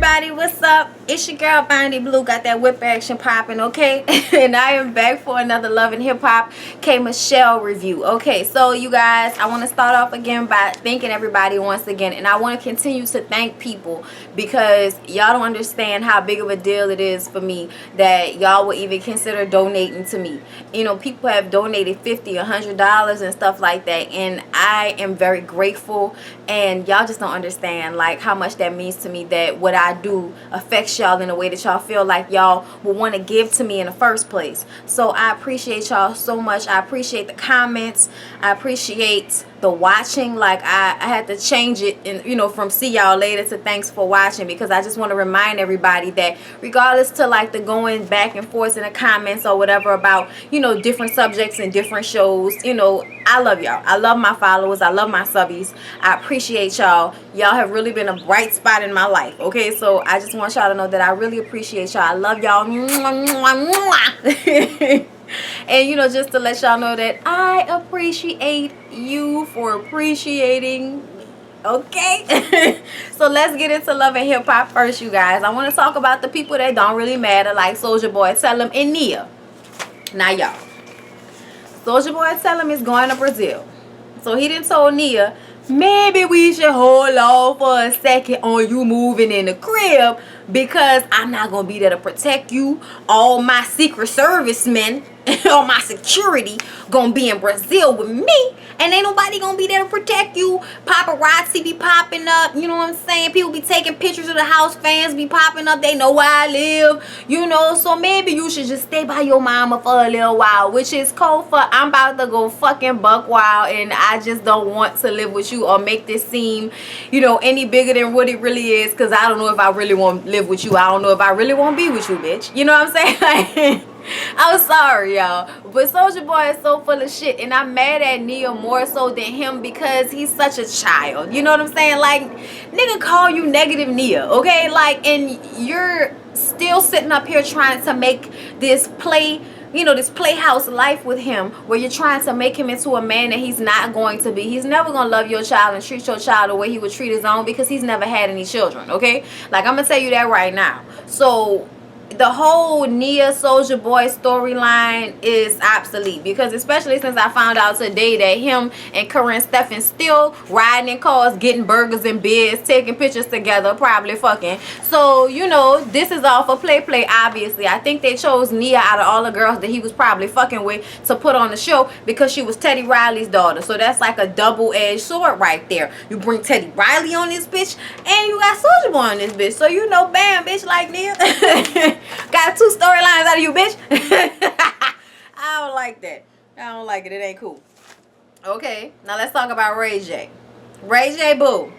everybody, what's up? It's your girl Bondy Blue, got that whip action popping, okay? And I am back for another Love and Hip Hop K.Michelle review. Okay, so you guys, I want to start off again by thanking everybody once again, and I want to continue to thank people because y'all don't understand how big of a deal it is for me that y'all would even consider donating to me. You know, people have donated $50, $100 and stuff like that, and I am very grateful, and y'all just don't understand like how much that means to me, that what I do affects y'all in a way that y'all feel like y'all will want to give to me in the first place. So I appreciate y'all so much. I appreciate the comments. I appreciate the watching. Like I had to change it, and you know, from see y'all later to thanks for watching, because I just want to remind everybody that regardless to like the going back and forth in the comments or whatever about, you know, different subjects and different shows, you know, I love y'all. I love my followers. I love my subbies. I appreciate y'all. Y'all have really been a bright spot in my life. Okay, so I just want y'all to know that I really appreciate y'all. I love y'all. And you know, just to let y'all know that I appreciate you for appreciating me. Okay. So let's get into Love and Hip Hop first, you guys. I want to talk about the people that don't really matter, like Soulja Boy Tell Him and Nia. Now y'all, Soulja Boy Tell Him is going to Brazil, so he done told Nia, maybe we should hold off for a second on you moving in the crib, because I'm not going to be there to protect you. All my Secret Service men, all my security going to be in Brazil with me, and ain't nobody going to be there to protect you. Paparazzi be popping up, you know what I'm saying? People be taking pictures of the house, fans be popping up, they know where I live, you know, so maybe you should just stay by your mama for a little while, which is cold for I'm about to go fucking buck wild, and I just don't want to live with you or make this seem, you know, any bigger than what it really is, because I don't know if I really want to live with you. I don't know if I really want to be with you, bitch. You know what I'm saying? Like, I'm sorry, y'all, but Soulja Boy is so full of shit, and I'm mad at Nia more so than him because he's such a child. You know what I'm saying? Like, nigga call you negative Nia, okay? Like, and you're still sitting up here trying to make this play, you know, this playhouse life with him, where you're trying to make him into a man that he's not going to be. He's never going to love your child and treat your child the way he would treat his own, because he's never had any children, okay? Like, I'm going to tell you that right now. So the whole Nia Soulja Boy storyline is obsolete, because especially since I found out today that him and Corinne Steffens still riding in cars, getting burgers and beers, taking pictures together, probably fucking. So, you know, this is all for play, obviously. I think they chose Nia out of all the girls that he was probably fucking with to put on the show, because she was Teddy Riley's daughter. So that's like a double-edged sword right there. You bring Teddy Riley on this bitch, and you got Soulja Boy on this bitch. So, you know, bam, bitch, like Nia. Got two storylines out of you, bitch. I don't like that. I don't like it. It ain't cool. Okay, now let's talk about Ray J. Ray J, boo.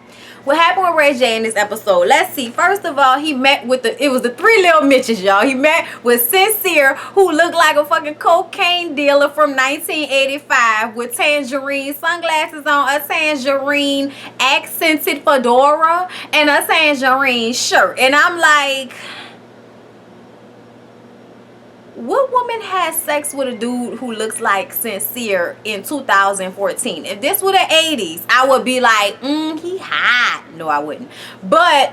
What happened with Ray J in this episode? Let's see. First of all, he met with it was the three little Mitches, y'all. He met with Sincere, who looked like a fucking cocaine dealer from 1985 with tangerine sunglasses on, a tangerine accented fedora, and a tangerine shirt. And I'm like, what woman has sex with a dude who looks like Sincere in 2014? If this were the 80s, I would be like, he hot. No, I wouldn't. But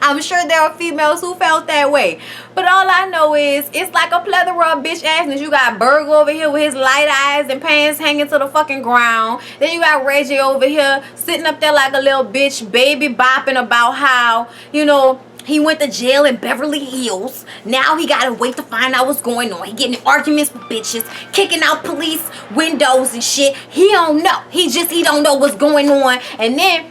I'm sure there are females who felt that way. But all I know is it's like a plethora of bitch assness. You got Berg over here with his light eyes and pants hanging to the fucking ground. Then you got Ray J over here sitting up there like a little bitch, baby bopping about how, you know, he went to jail in Beverly Hills. Now he gotta wait to find out what's going on. He getting in arguments with bitches, kicking out police windows and shit. He don't know. He don't know what's going on. And then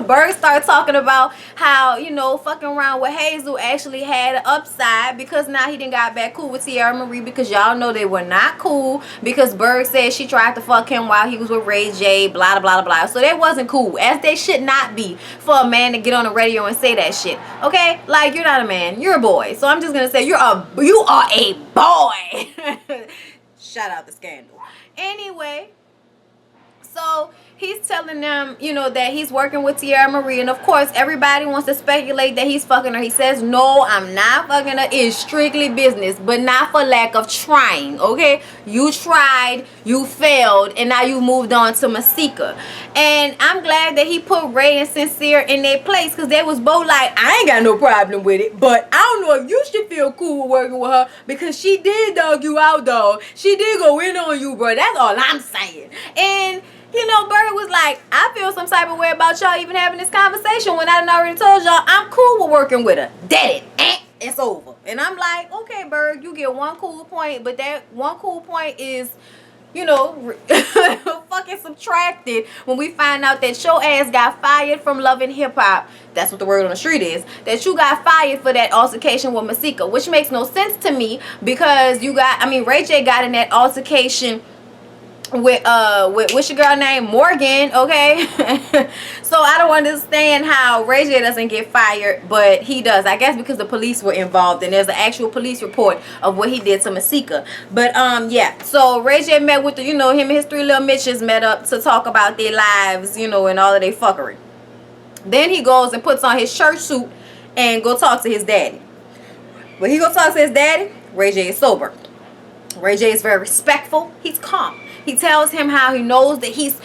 Berg started talking about how, you know, fucking around with Hazel actually had an upside, because now he done got back cool with Tierra Marie, because y'all know they were not cool, because Berg said she tried to fuck him while he was with Ray J, blah, blah, blah, blah. So that wasn't cool, as they should not be for a man to get on the radio and say that shit, okay? Like, you're not a man, you're a boy. So I'm just gonna say you are a boy. Shout out the Scandal. Anyway, So he's telling them, you know, that he's working with Tierra Marie, and of course everybody wants to speculate that he's fucking her. He says, no, I'm not fucking her. It's strictly business, but not for lack of trying. Okay, you tried, you failed, and now you moved on to Masika. And I'm glad that he put Ray and Sincere in their place, because they was both like, I ain't got no problem with it, but I don't know if you should feel cool working with her, because she did dog you out, dog. She did go in on you, bro. That's all I'm saying. And you know, Berg was like, I feel some type of way about y'all even having this conversation when I done already told y'all I'm cool with working with her. Dead it. It's over. And I'm like, okay, Berg, you get one cool point, but that one cool point is, you know, fucking subtracted when we find out that your ass got fired from Love and Hip Hop. That's what the word on the street is. That you got fired for that altercation with Masika, which makes no sense to me, because Ray J got in that altercation with what's your girl name, Morgan, okay? So I don't understand how Ray J doesn't get fired, but he does. I guess because the police were involved, and there's an actual police report of what he did to Masika. But yeah, so Ray J met with the, you know, him and his three little Mitches met up to talk about their lives, you know, and all of their fuckery. Then he goes and puts on his church suit and go talk to his daddy. When he go talk to his daddy, Ray J is sober. Ray J is very respectful. He's calm. He tells him how he knows that he's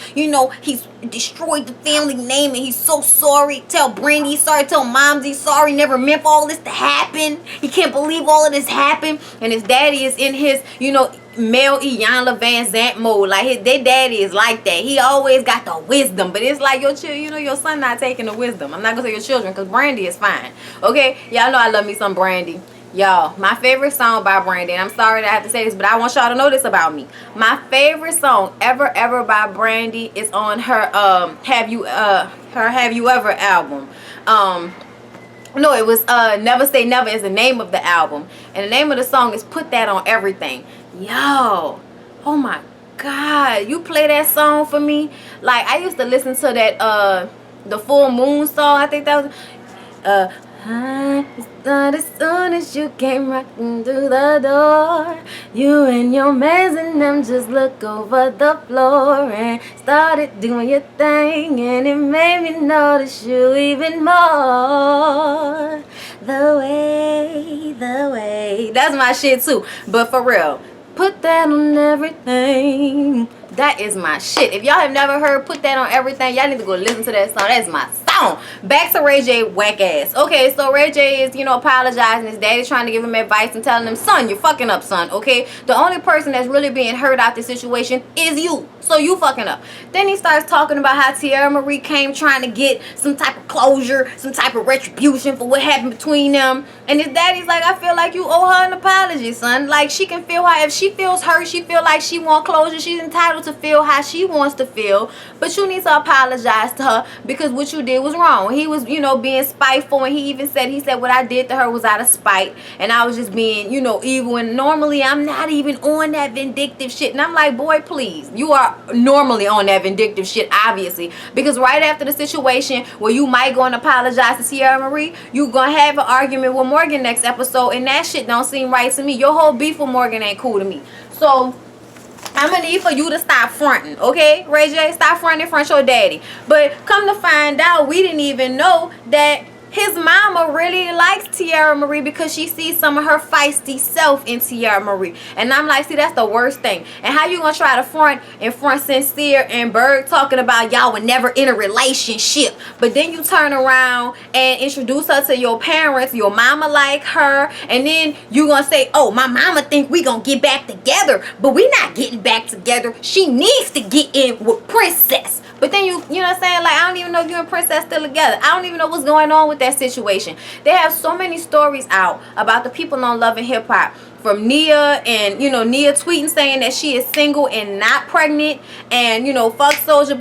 destroyed the family name and he's so sorry. Tell Brandy he's sorry. Tell Moms he's sorry. Never meant for all this to happen. He can't believe all of this happened. And his daddy is in his, you know, male Iyanla Van Zant mode. Like their daddy is like that. He always got the wisdom. But it's like your son not taking the wisdom. I'm not going to say your children, because Brandy is fine. Okay? Y'all know I love me some Brandy. Y'all, my favorite song by Brandy, and I'm sorry that I have to say this, but I want y'all to know this about me. My favorite song ever by Brandy is on her Have You Ever album. No, it was Never Say Never is the name of the album, and the name of the song is Put That on Everything. Yo, oh my God, you play that song for me. Like, I used to listen to that the Full Moon song. I think that was as soon as you came rocking through the door, you and your mans and them just look over the floor and started doing your thing, and it made me notice you even more. The way. That's my shit too. But for real, Put That on Everything. That is my shit. If y'all have never heard Put That on Everything, y'all need to go listen to that song. That's my song. Back to Ray J whack ass. Okay, so Ray J is, you know, apologizing. His daddy's trying to give him advice and telling him, son, you're fucking up, son. Okay, the only person that's really being hurt out this situation is you. So you fucking up. Then he starts talking about how Tierra Marie came trying to get some type of closure, some type of retribution for what happened between them. And his daddy's like, I feel like you owe her an apology, son. Like, she can feel how, if she feels hurt, she feel like she want closure, she's entitled to feel how she wants to feel. But you need to apologize to her, because what you did was wrong. He was, you know, being spiteful, and he said what I did to her was out of spite, and I was just being, you know, evil. And normally I'm not even on that vindictive shit. And I'm like, boy, please, you are normally on that vindictive shit, obviously, because right after the situation where you might go and apologize to Tierra Marie, you gonna have an argument with Morgan next episode, and that shit don't seem right to me. Your whole beef with Morgan ain't cool to me. So I'm gonna need for you to stop fronting, okay? Ray J, stop fronting in front of your daddy. But come to find out, we didn't even know that his mama really likes Tierra Marie, because she sees some of her feisty self in Tierra Marie. And I'm like, see, that's the worst thing. And how you gonna try to front Sincere and Berg talking about y'all were never in a relationship, but then you turn around and introduce her to your parents, your mama like her, and then you gonna say, oh, my mama think we gonna get back together, but we not getting back together. She needs to get in with Princess. But then you know what I'm saying? Like, I don't even know if you and Princess still together. I don't even know what's going on with that situation. They have so many stories out about the people on Love and Hip Hop. From Nia, and, you know, Nia tweeting saying that she is single and not pregnant. And, you know, fuck Soulja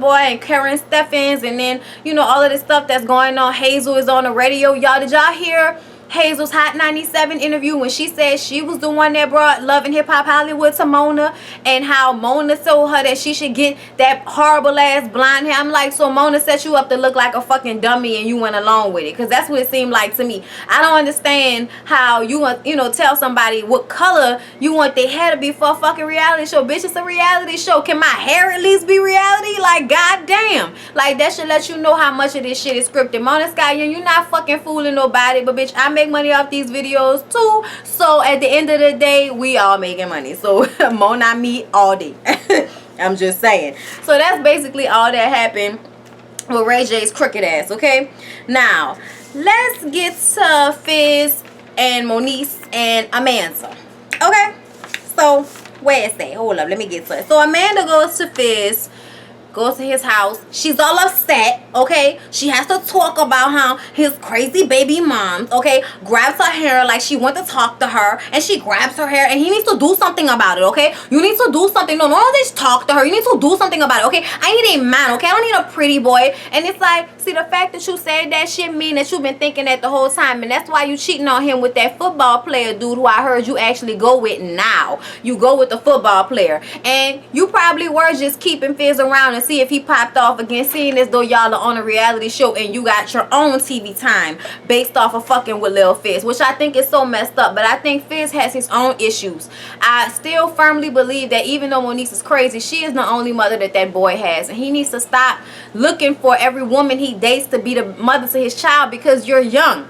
Boy, and Karen Steffens. And then, you know, all of this stuff that's going on. Hazel is on the radio. Y'all, did y'all hear Hazel's Hot 97 interview when she said she was the one that brought Love and Hip Hop Hollywood to Mona, and how Mona told her that she should get that horrible ass blonde hair. I'm like, so Mona set you up to look like a fucking dummy and you went along with it? Because that's what it seemed like to me. I don't understand how you want, tell somebody what color you want their hair to be for a fucking reality show. Bitch, it's a reality show. Can my hair at least be reality? Like, goddamn. Like, that should let you know how much of this shit is scripted. Mona Scallion, you're not fucking fooling nobody, but bitch, I make money off these videos too. So at the end of the day, we all making money. So Mona, me all day. I'm just saying. So that's basically all that happened with Ray J's crooked ass, okay? Now, let's get to Fizz and Moniece and Amanda. Okay? So, where is that? Hold up, let me get to it. So Amanda goes to Fizz, goes to his house. She's all upset, okay? She has to talk about how his crazy baby mom, okay, grabs her hair like she wants to talk to her, and she grabs her hair, and he needs to do something about it, okay? You need to do something. No, don't just talk to her. You need to do something about it, okay? I need a man, okay? I don't need a pretty boy. And it's like, see, the fact that you said that shit mean that you've been thinking that the whole time, and that's why you cheating on him with that football player dude who I heard you actually go with now. You go with the football player, and you probably were just keeping Fizz around and see if he popped off again, seeing as though y'all are on a reality show and you got your own TV time based off of fucking with Lil Fizz, which I think is so messed up. But I think Fizz has his own issues. I still firmly believe that even though Moniece is crazy, she is the only mother that boy has, and he needs to stop looking for every woman he dates to be the mother to his child, because you're young.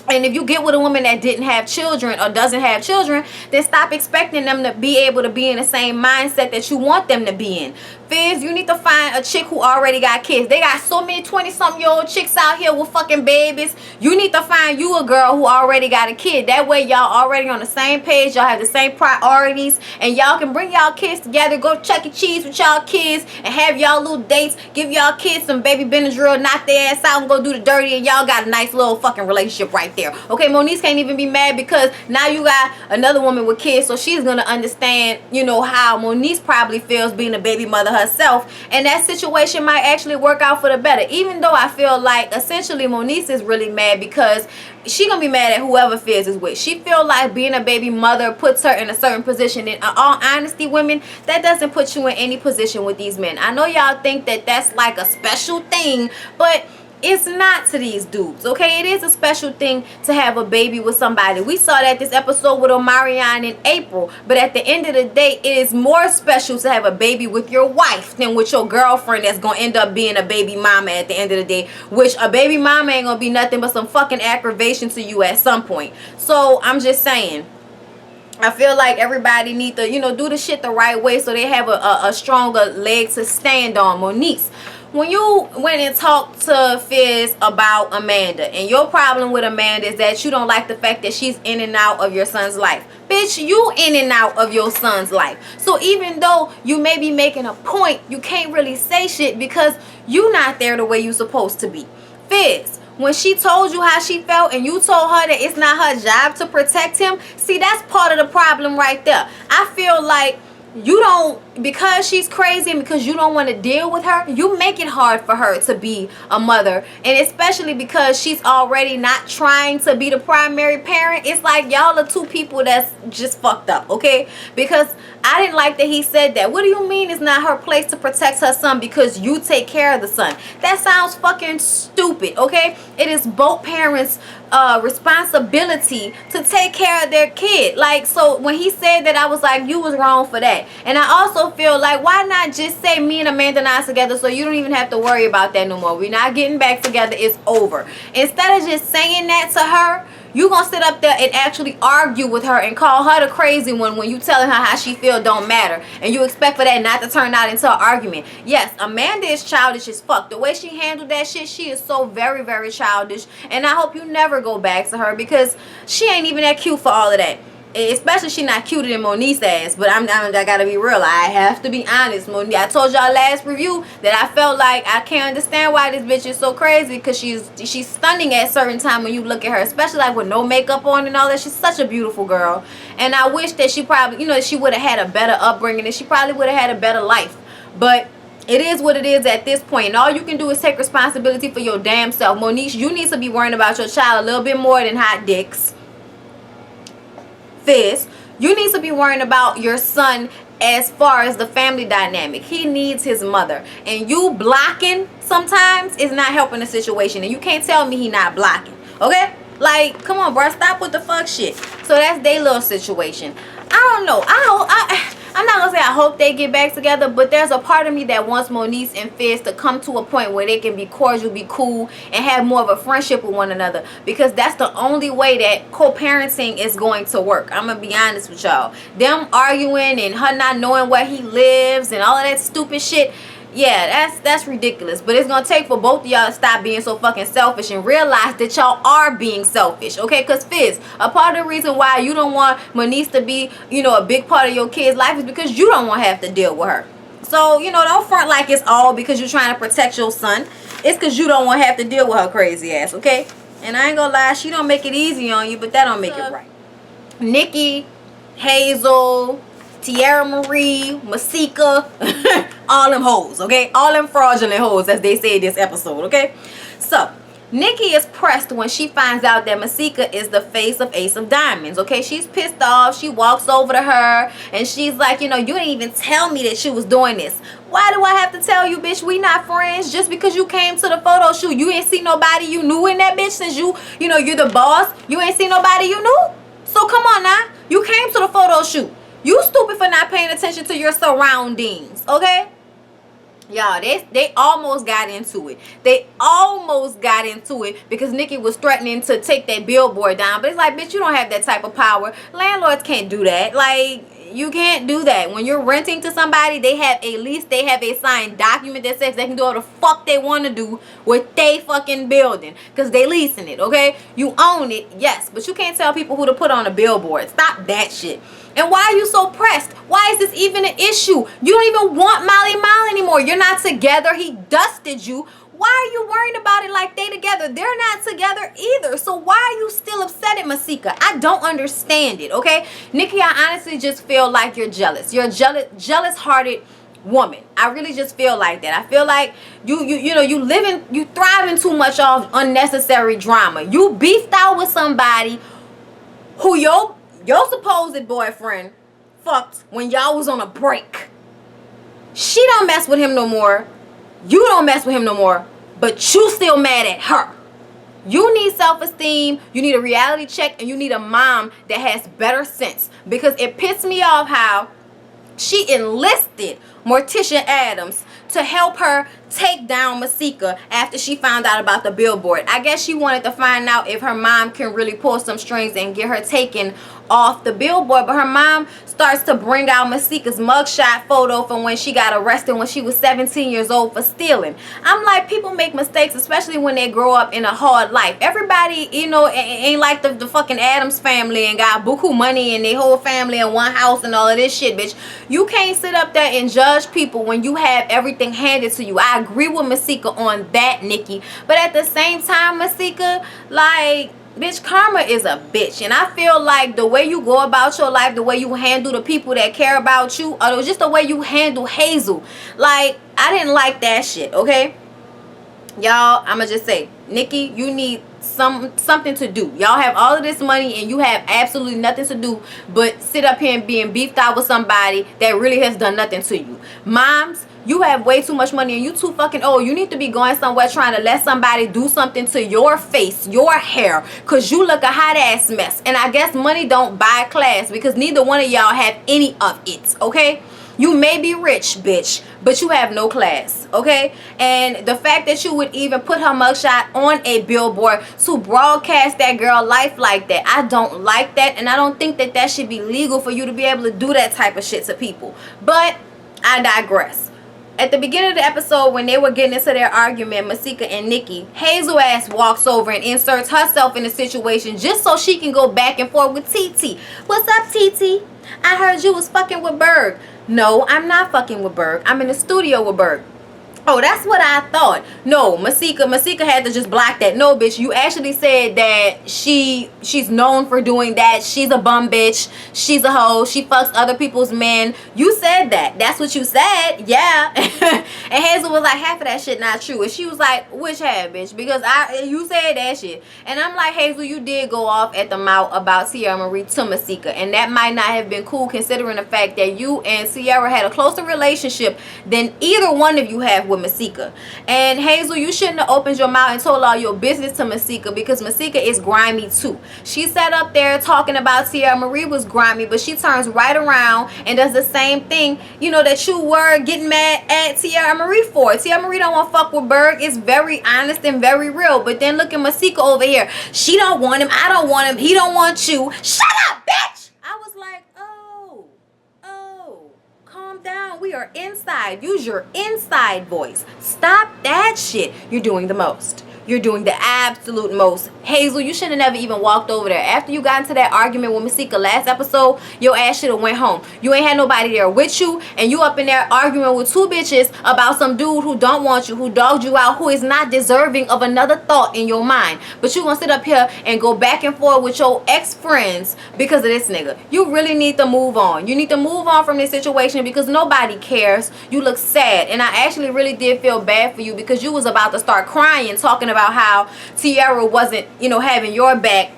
And if you get with a woman that didn't have children or doesn't have children, then stop expecting them to be able to be in the same mindset that you want them to be in. Fizz, you need to find a chick who already got kids. They got so many 20-something-year-old chicks out here with fucking babies. You need to find you a girl who already got a kid. That way y'all already on the same page. Y'all have the same priorities. And y'all can bring y'all kids together. Go to Chuck E. Cheese with y'all kids and have y'all little dates. Give y'all kids some baby Benadryl. Knock their ass out and go do the dirty. And y'all got a nice little fucking relationship right there. Okay, Moniece can't even be mad because now you got another woman with kids. So she's going to understand, how Moniece probably feels being a baby mother herself, and that situation might actually work out for the better. Even though I feel like essentially Moniece is really mad because she gonna be mad at whoever Fizz is with. She feel like being a baby mother puts her in a certain position. In all honesty, women, that doesn't put you in any position with these men. I know y'all think that that's like a special thing, but it's not to these dudes, okay? It is a special thing to have a baby with somebody. We saw that this episode with Omarion in April. But at the end of the day, it is more special to have a baby with your wife than with your girlfriend that's going to end up being a baby mama at the end of the day. Which a baby mama ain't going to be nothing but some fucking aggravation to you at some point. So, I'm just saying, I feel like everybody need to, do the shit the right way so they have a stronger leg to stand on. Moniece, when you went and talked to Fizz about Amanda, and your problem with Amanda is that you don't like the fact that she's in and out of your son's life. Bitch, you in and out of your son's life. So even though you may be making a point, you can't really say shit because you not there the way you supposed to be. Fizz, when she told you how she felt and you told her that it's not her job to protect him, see, that's part of the problem right there. I feel like you don't, because she's crazy and because you don't want to deal with her, you make it hard for her to be a mother. And especially because she's already not trying to be the primary parent. It's like y'all are two people that's just fucked up, okay? Because I didn't like that he said that. What do you mean it's not her place to protect her son because you take care of the son? That sounds fucking stupid, okay? It is both parents' responsibility to take care of their kid. Like, so when he said that, I was like, you was wrong for that. And I also feel like, why not just say me and Amanda not together so you don't even have to worry about that no more? We're not getting back together. It's over. Instead of just saying that to her, you gonna sit up there and actually argue with her and call her the crazy one when you telling her how she feel don't matter, and you expect for that not to turn out into an argument. Yes, Amanda is childish as fuck. The way she handled that shit, she is so very, very childish, and I hope you never go back to her because she ain't even that cute for all of that. Especially she not cuter than Moniece's ass. But I gotta be real. I have to be honest. Moniece, I told y'all last review that I felt like I can't understand why this bitch is so crazy, because she's stunning at certain time when you look at her, especially like with no makeup on and all that. She's such a beautiful girl, and I wish that she probably, she would have had a better upbringing and she probably would have had a better life. But It is what it is at this point. And all you can do is take responsibility for your damn self. Monique, you need to be worrying about your child a little bit more than hot dicks. Fizz, you need to be worrying about your son as far as the family dynamic. He needs his mother. And you blocking sometimes is not helping the situation. And you can't tell me he not blocking. Okay? Like, come on, bro. Stop with the fuck shit. So that's their little situation. I don't know. I'm not gonna say I hope they get back together, but there's a part of me that wants Monique and Fizz to come to a point where they can be cordial, be cool, and have more of a friendship with one another, because that's the only way that co-parenting is going to work. I'm gonna be honest with y'all. Them arguing and her not knowing where he lives and all of that stupid shit, yeah, that's ridiculous. But it's gonna take for both of y'all to stop being so fucking selfish and realize that y'all are being selfish, okay? Because Fizz, a part of the reason why you don't want Monique to be, you know, a big part of your kid's life is because you don't want to have to deal with her. So, you know, don't front like it's all because you're trying to protect your son. It's because you don't want to have to deal with her crazy ass, okay? And I ain't gonna lie, she don't make it easy on you, but that don't make it right. Nikki, Hazel, Tierra Marie, Masika, all them hoes, okay? All them fraudulent hoes, as they say in this episode, okay? So, Nikki is pressed when she finds out that Masika is the face of Ace of Diamonds, okay? She's pissed off. She walks over to her, and she's like, you know, you didn't even tell me that she was doing this. Why do I have to tell you, bitch? We not friends. Just because you came to the photo shoot, you ain't see nobody you knew in that bitch since you know, you're the boss. You ain't see nobody you knew? So, come on now. You came to the photo shoot. You stupid for not paying attention to your surroundings, okay? Y'all, they almost got into it. They almost got into it because Nikki was threatening to take that billboard down. But it's like, bitch, you don't have that type of power. Landlords can't do that. Like, you can't do that. When you're renting to somebody, they have a signed document that says they can do what the fuck they want to do with they fucking building, because they leasing it, okay? You own it, yes, but you can't tell people who to put on a billboard. Stop that shit. And why are you so pressed? Why is this even an issue? You don't even want Molly Mile anymore. You're not together. He dusted you. Why are you worrying about it like they together? They're not together either. So why are you still upset at Masika? I don't understand it, okay? Nikki, I honestly just feel like you're jealous. You're a jealous-hearted woman. I really just feel like that. I feel like you thriving too much off unnecessary drama. You beefed out with somebody who your supposed boyfriend fucked when y'all was on a break. She don't mess with him no more. You don't mess with him no more. But you still mad at her. You need self-esteem. You need a reality check. And you need a mom that has better sense. Because it pissed me off how she enlisted Morticia Adams to help her take down Masika after she found out about the billboard. I guess she wanted to find out if her mom can really pull some strings and get her taken off the billboard. But her mom starts to bring out Masika's mugshot photo from when she got arrested when she was 17 years old for stealing. I'm like, people make mistakes, especially when they grow up in a hard life. Everybody, you know, ain't like the fucking Adams family and got buku money and their whole family in one house and all of this shit, bitch. You can't sit up there and judge people when you have everything handed to you. I agree with Masika on that, Nikki. But at the same time, Masika, like, bitch, karma is a bitch. And I feel like the way you go about your life, the way you handle the people that care about you, or just the way you handle Hazel, like, I didn't like that shit, okay? Y'all, I'ma just say, Nikki, you need something to do. Y'all have all of this money and you have absolutely nothing to do but sit up here and being beefed out with somebody that really has done nothing to you. Moms, you have way too much money and you too fucking old. You need to be going somewhere trying to let somebody do something to your face, your hair, because you look a hot ass mess. And I guess money don't buy class because neither one of y'all have any of it, okay? You may be rich, bitch, but you have no class, okay? And the fact that you would even put her mugshot on a billboard to broadcast that girl life like that, I don't like that. And I don't think that that should be legal for you to be able to do that type of shit to people. But I digress. At the beginning of the episode, when they were getting into their argument, Masika and Nikki, Hazel ass walks over and inserts herself in the situation just so she can go back and forth with TT. What's up, TT? I heard you was fucking with Berg. No, I'm not fucking with Berg. I'm in the studio with Berg. Oh, that's what I thought. No, Masika had to just block that. No, bitch, you actually said that she's known for doing that. She's a bum bitch. She's a hoe. She fucks other people's men. You said that. That's what you said. Yeah. And Hazel was like, half of that shit not true. And she was like, which half, bitch? Because you said that shit. And I'm like, Hazel, you did go off at the mouth about Sierra Marie to Masika. And that might not have been cool considering the fact that you and Sierra had a closer relationship than either one of you have with Masika. And Hazel, you shouldn't have opened your mouth and told all your business to Masika, because Masika is grimy too. She sat up there talking about Sierra Marie was grimy, but she turns right around and does the same thing, you know, that you were getting mad at Sierra Marie for. Sierra Marie don't want to fuck with Berg. It's very honest and very real. But then look at Masika over here. She don't want him. I don't want him. He don't want you. Shut up, bitch! I was like, oh, calm down. We are inside. Use your inside voice. Stop that shit. You're doing the most. You're doing the absolute most. Hazel, you should have never even walked over there. After you got into that argument with Masika last episode, your ass should have went home. You ain't had nobody there with you, and you up in there arguing with two bitches about some dude who don't want you, who dogged you out, who is not deserving of another thought in your mind. But you gonna sit up here and go back and forth with your ex-friends because of this nigga. You really need to move on. You need to move on from this situation because nobody cares. You look sad, and I actually really did feel bad for you because you was about to start crying, talking about how Tierra wasn't, you know, having your back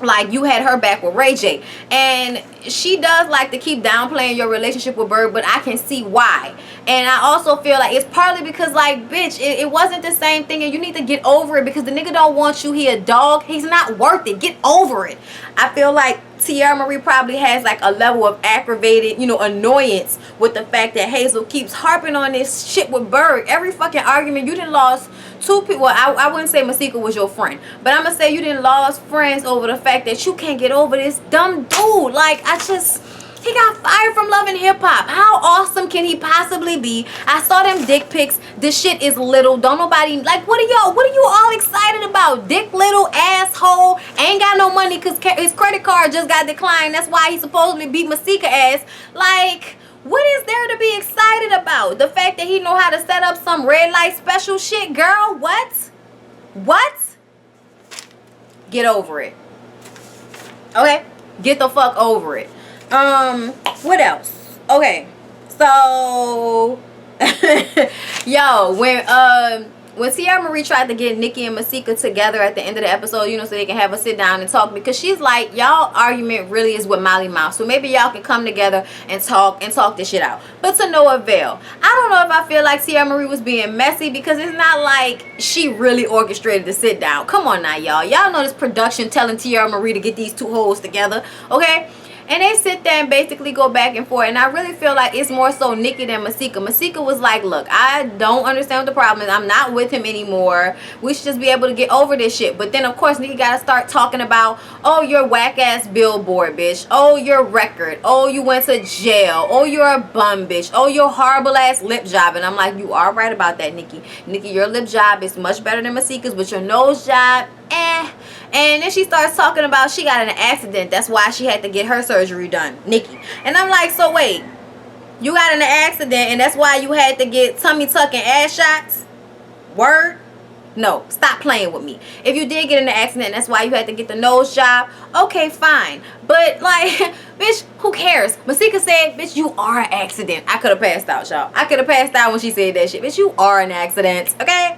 like you had her back with Ray J. And she does like to keep downplaying your relationship with Berg, but I can see why. And I also feel like it's partly because, like, bitch, it wasn't the same thing, and you need to get over it because the nigga don't want you. He a dog. He's not worth it. Get over it. I feel like Tierra Marie probably has like a level of aggravated, you know, annoyance with the fact that Hazel keeps harping on this shit with Berg. Every fucking argument you done lost two people. Well, I wouldn't say Masika was your friend, but I'm gonna say you done lost friends over the fact that you can't get over this dumb dude. Like, he got fired from Love and Hip Hop. How awesome can he possibly be? I saw them dick pics. This shit is little. Don't nobody, like, what are you all excited about? Dick little asshole. Ain't got no money because his credit card just got declined. That's why he supposedly beat Masika ass. Like, what is there to be excited about? The fact that he know how to set up some red light special shit, girl? What? Get over it. Okay? Get the fuck over it. What else? Okay, so yo, when Sierra Marie tried to get Nikki and Masika together at the end of the episode, you know, so they can have a sit down and talk, because she's like, y'all argument really is with Molly Mouth, so maybe y'all can come together and talk this shit out. But to no avail. I don't know if I feel like Sierra Marie was being messy, because it's not like she really orchestrated the sit down. Come on now, y'all know this production telling Sierra Marie to get these two hoes together, okay? And they sit there and basically go back and forth. And I really feel like it's more so Nikki than Masika. Masika was like, look, I don't understand what the problem is. I'm not with him anymore. We should just be able to get over this shit. But then, of course, Nikki got to start talking about, oh, your whack-ass billboard, bitch. Oh, your record. Oh, you went to jail. Oh, you're a bum, bitch. Oh, your horrible-ass lip job. And I'm like, you are right about that, Nikki. Nikki, your lip job is much better than Masika's, but your nose job, And then she starts talking about she got in an accident. That's why she had to get her surgery done, Nikki. And I'm like, so wait, you got in an accident and that's why you had to get tummy tuck and ass shots? Word? No, stop playing with me. If you did get in an accident and that's why you had to get the nose job, okay, fine. But, like, bitch, who cares? Masika said, bitch, you are an accident. I could have passed out, y'all. I could have passed out when she said that shit. Bitch, you are an accident, okay?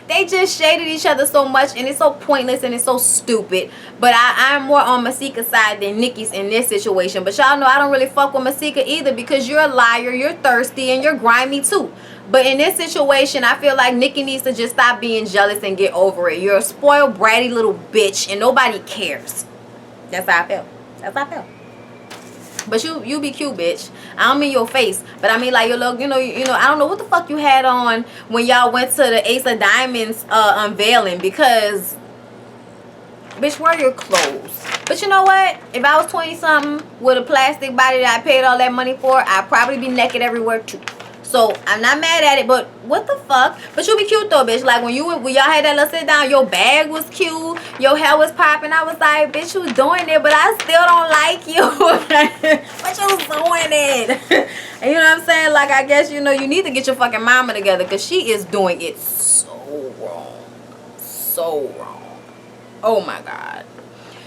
They just shaded each other so much, and it's so pointless and it's so stupid. But I'm more on Masika's side than Nikki's in this situation. But y'all know I don't really fuck with Masika either, because you're a liar, you're thirsty, and you're grimy too. But in this situation, I feel like Nikki needs to just stop being jealous and get over it. You're a spoiled, bratty little bitch, and nobody cares. That's how I feel. That's how I feel. But you be cute, bitch. I don't mean your face, but I mean like your look. You know. I don't know what the fuck you had on when y'all went to the Ace of Diamonds unveiling, because, bitch, wear your clothes. But you know what? If I was 20 something with a plastic body that I paid all that money for, I'd probably be naked everywhere too. So I'm not mad at it, but what the fuck? But you be cute though, bitch. Like when y'all had that little sit down, your bag was cute. your hair was popping. I was like, bitch, you doing it, but I still don't like you. But you doing it. And you know what I'm saying? Like, I guess, you know, you need to get your fucking mama together, because she is doing it so wrong. So wrong. Oh my God.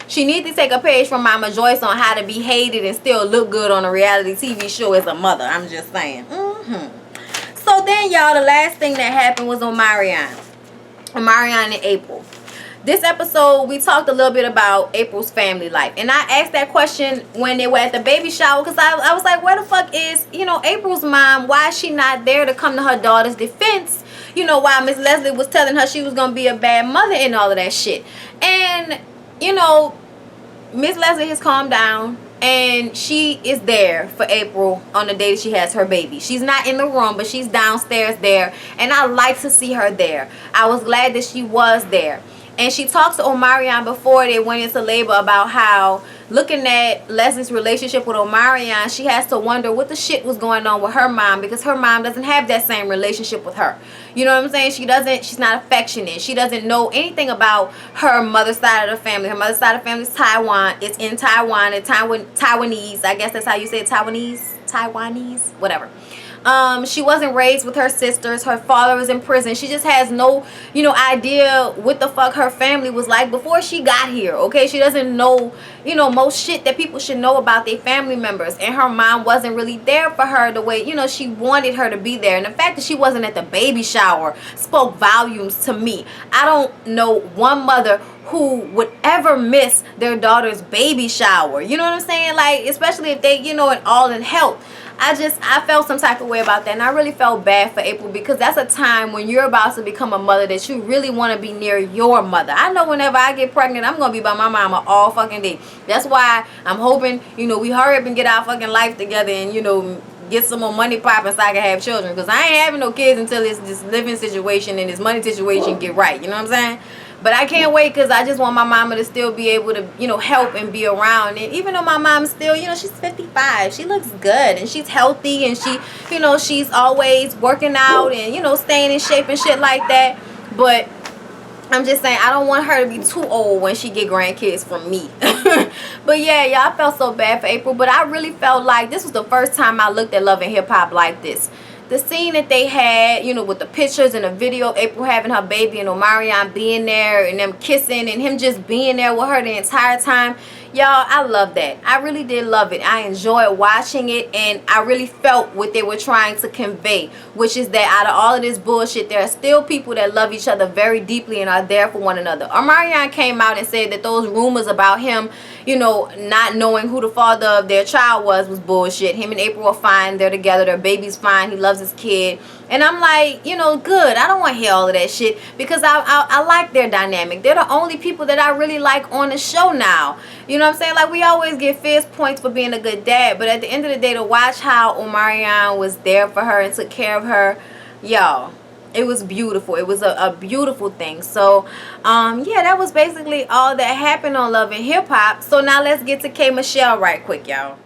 She needs to take a page from Mama Joyce on how to be hated and still look good on a reality TV show as a mother. I'm just saying. So then, y'all, the last thing that happened was on Marianne. Marianne and April. This episode, we talked a little bit about April's family life. And I asked that question when they were at the baby shower, because I was like, where the fuck is, you know, April's mom? Why is she not there to come to her daughter's defense? You know, while Miss Leslie was telling her she was going to be a bad mother and all of that shit. And, you know, Miss Leslie has calmed down. And she is there for April on the day that she has her baby. She's not in the room, but she's downstairs there. And I like to see her there. I was glad that she was there. And she talks to Omarion before they went into labor about how, looking at Leslie's relationship with Omarion, she has to wonder what the shit was going on with her mom, because her mom doesn't have that same relationship with her. You know what I'm saying? She's not affectionate. She doesn't know anything about her mother's side of the family. Her mother's side of the family is Taiwan. It's in Taiwan. It's Taiwanese. I guess that's how you say it. Taiwanese? Whatever. She wasn't raised with her sisters. Her father was in prison. She just has no, you know, idea what the fuck her family was like before she got here, okay? She doesn't know, you know, most shit that people should know about their family members. And her mom wasn't really there for her the way, you know, she wanted her to be there. And the fact that she wasn't at the baby shower spoke volumes to me. I don't know one mother who would ever miss their daughter's baby shower. You know what I'm saying? Like, especially if they, you know, all in health. I felt some type of way about that, and I really felt bad for April, because that's a time when you're about to become a mother that you really want to be near your mother. I know whenever I get pregnant, I'm going to be by my mama all fucking day. That's why I'm hoping, you know, we hurry up and get our fucking life together and, you know, get some more money popping so I can have children, because I ain't having no kids until this living situation and this money situation get right. You know what I'm saying? But I can't wait, because I just want my mama to still be able to, you know, help and be around. And even though my mom's still, you know, she's 55, she looks good and she's healthy, and she, you know, she's always working out and, you know, staying in shape and shit like that. But I'm just saying, I don't want her to be too old when she get grandkids from me. But yeah, y'all, I felt so bad for April. But I really felt like this was the first time I looked at Love and Hip Hop like this. The scene that they had, you know, with the pictures and the video, April having her baby and Omarion being there and them kissing and him just being there with her the entire time. Y'all, I love that. I really did love it. I enjoyed watching it, and I really felt what they were trying to convey, which is that out of all of this bullshit, there are still people that love each other very deeply and are there for one another. Omarion came out and said that those rumors about him, you know, not knowing who the father of their child was bullshit. Him and April are fine. They're together. Their baby's fine. He loves his kid. And I'm like, you know, good. I don't want to hear all of that shit, because I like their dynamic. They're the only people that I really like on the show now. You know what I'm saying? Like, we always get fierce points for being a good dad, but at the end of the day, to watch how Omarion was there for her and took care of her, y'all, it was beautiful. It was a beautiful thing. So, yeah, that was basically all that happened on Love and Hip Hop. So now let's get to K.Michelle right quick, y'all.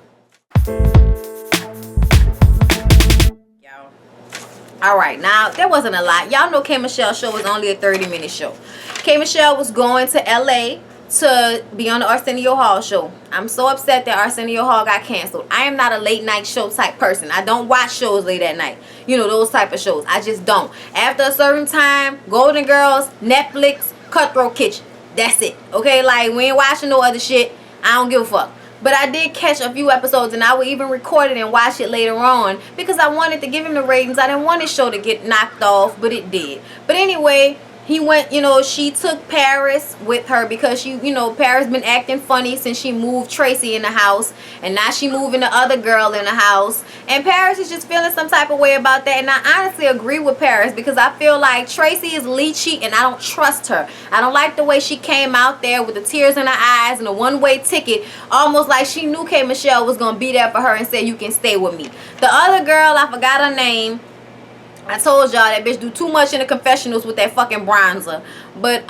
Alright, now, there wasn't a lot. Y'all know K.Michelle's show was only a 30-minute show. K.Michelle was going to L.A. to be on the Arsenio Hall show. I'm so upset that Arsenio Hall got canceled. I am not a late night show type person. I don't watch shows late at night. You know, those type of shows. I just don't. After a certain time, Golden Girls, Netflix, Cutthroat Kitchen. That's it. Okay, like, we ain't watching no other shit. I don't give a fuck. But I did catch a few episodes, and I would even record it and watch it later on, because I wanted to give him the ratings. I didn't want his show to get knocked off, but it did. But anyway, he went, you know, she took Paris with her, because she, you know, Paris been acting funny since she moved Tracy in the house, and now she moving the other girl in the house, and Paris is just feeling some type of way about that. And I honestly agree with Paris, because I feel like Tracy is leechy and I don't trust her. I don't like the way she came out there with the tears in her eyes and a one-way ticket, almost like she knew K.Michelle was gonna be there for her and say, you can stay with me. The other girl, I forgot her name. I told y'all that bitch do too much in the confessionals with that fucking bronzer. But,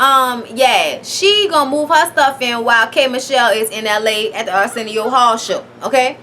yeah, she gonna move her stuff in while K.Michelle is in L.A. at the Arsenio Hall show, okay?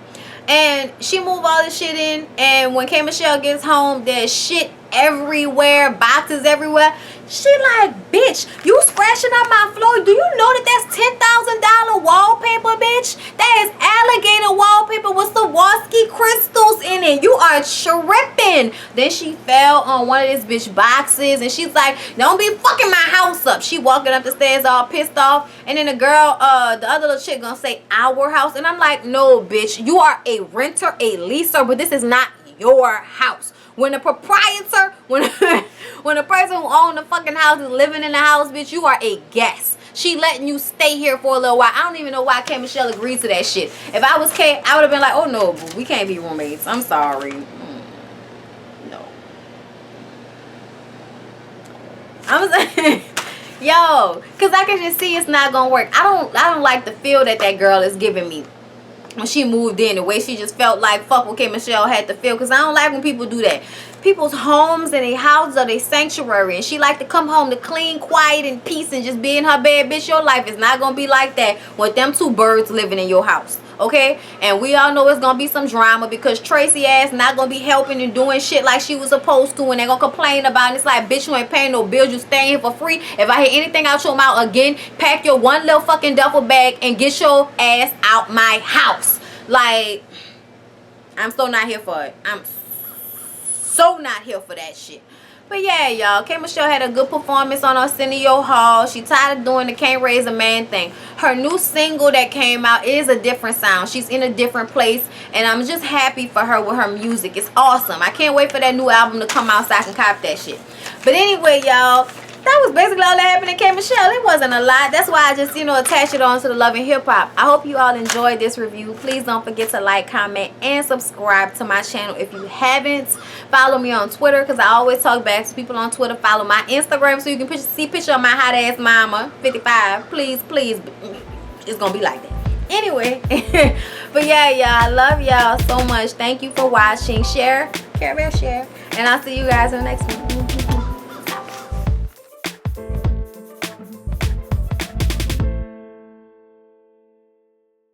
And she moved all this shit in, and when K.Michelle gets home, there's shit everywhere, boxes everywhere. She like, bitch, you scratching up my floor. Do you know that that's $10,000 wallpaper, bitch? That is alligator wallpaper with Swarovski crystals in it. You are tripping. Then she fell on one of this bitch boxes, and she's like, don't be fucking my house up. She walking up the stairs all pissed off, and then the girl, the other little chick gonna say our house, and I'm like, no, bitch, you are a renter, a leaser, but this is not your house. When the proprietor, when the person who owned the fucking house is living in the house, bitch, you are a guest. She letting you stay here for a little while. I don't even know why K.Michelle agreed to that shit. If I was K, I would have been like, oh no, boo, we can't be roommates. I'm sorry. No. I was like, yo, cause I can just see it's not gonna work. I don't like the feel that girl is giving me. When she moved in, the way she just felt like fuck what K.Michelle had to feel, because I don't like when people do that. People's homes and their houses are their sanctuary, and she like to come home to clean, quiet, and peace and just be in her bed. Bitch, your life is not gonna be like that with them two birds living in your house, okay? And we all know it's gonna be some drama because Tracy ass not gonna be helping and doing shit like she was supposed to, and they're gonna complain about it. It's like, bitch, you ain't paying no bills, you staying here for free. If I hear anything out your mouth again, pack your one little fucking duffel bag and get your ass out my house. Like, I'm so not here for it. I'm so not here for that shit. But yeah, y'all, K.Michelle had a good performance on Arsenio Hall. She tired of doing the Can't Raise a Man thing. Her new single that came out is a different sound. She's in a different place, and I'm just happy for her with her music. It's awesome. I can't wait for that new album to come out so I can cop that shit. But anyway, y'all, that was basically all that happened to K.Michelle. It wasn't a lot. That's why I just, attached it on to the Love and Hip Hop. I hope you all enjoyed this review. Please don't forget to like, comment, and subscribe to my channel if you haven't. Follow me on Twitter, because I always talk back to people on Twitter. Follow my Instagram so you can see a picture of my hot ass mama, 55. Please, please. It's going to be like that. Anyway. But yeah, y'all. I love y'all so much. Thank you for watching. Share. Care about share. And I'll see you guys in the next one.